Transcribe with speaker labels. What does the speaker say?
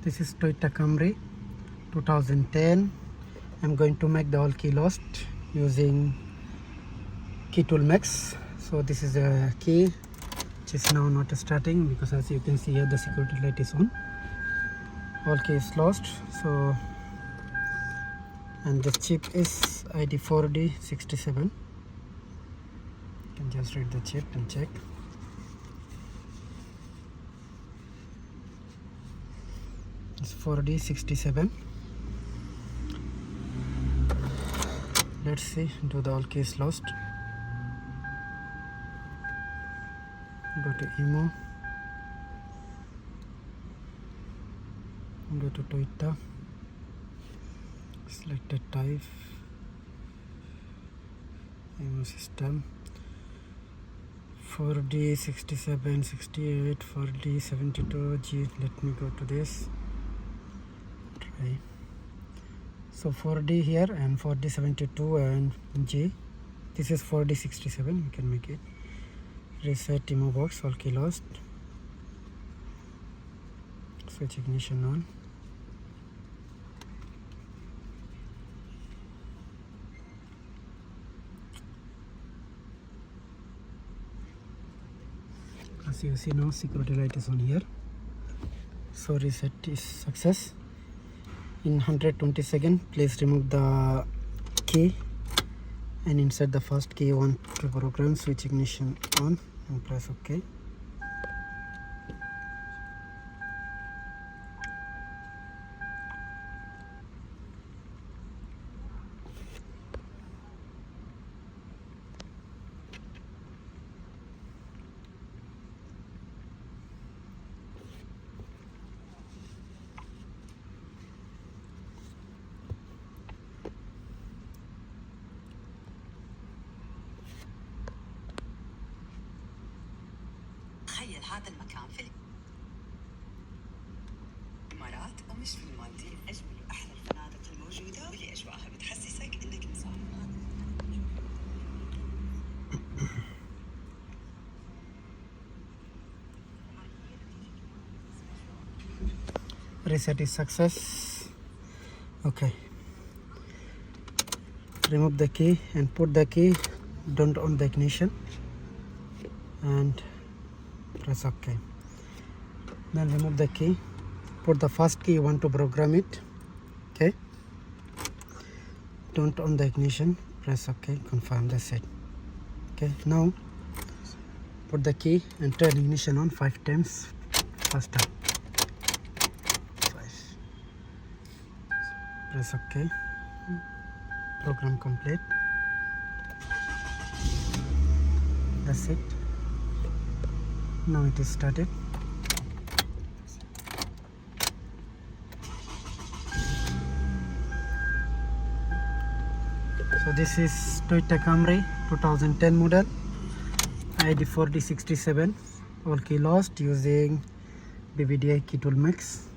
Speaker 1: This is Toyota Camry 2010. I'm going to make the all key lost using key tool mix. So this is a key which is now not starting because as you can see here the security light is on. All key is lost. So and the chip is ID4D 67. You can just read the chip and check. It's 4D 67. Let's see, do the all keys lost. Go to immo. Go to Toyota. Select the type. Immo system. 4D 67, 68, 4D 72. G. Let me go to this. Try. So 4D here and 4D 72 and G. This is 4D 67. You can make it. Reset immo box. All key lost. Switch ignition on. As you see now, security light is on here. So reset is success. In 120 seconds, please remove the key and insert the first key. Want to program, switch ignition on and press OK.
Speaker 2: تخيل هذا المكان في الإمارات ومش في المالديف. أجمل وأحلى الفنادق الموجودة واللي أجواءها بتحسسك إنك مسافر.
Speaker 1: Reset is success. Okay. Remove the key and put the key. Don't on the ignition and press OK. Then remove the key. Put the first key. You want to program it. Okay. Don't on the ignition. Press OK. Confirm. That's it. Okay. Now put the key and turn ignition on 5 times. First time. 5. Press OK. Program complete. That's it. Now it is started. So this is Toyota Camry 2010 model ID4D 67. All key lost using Vvdi key tool mix.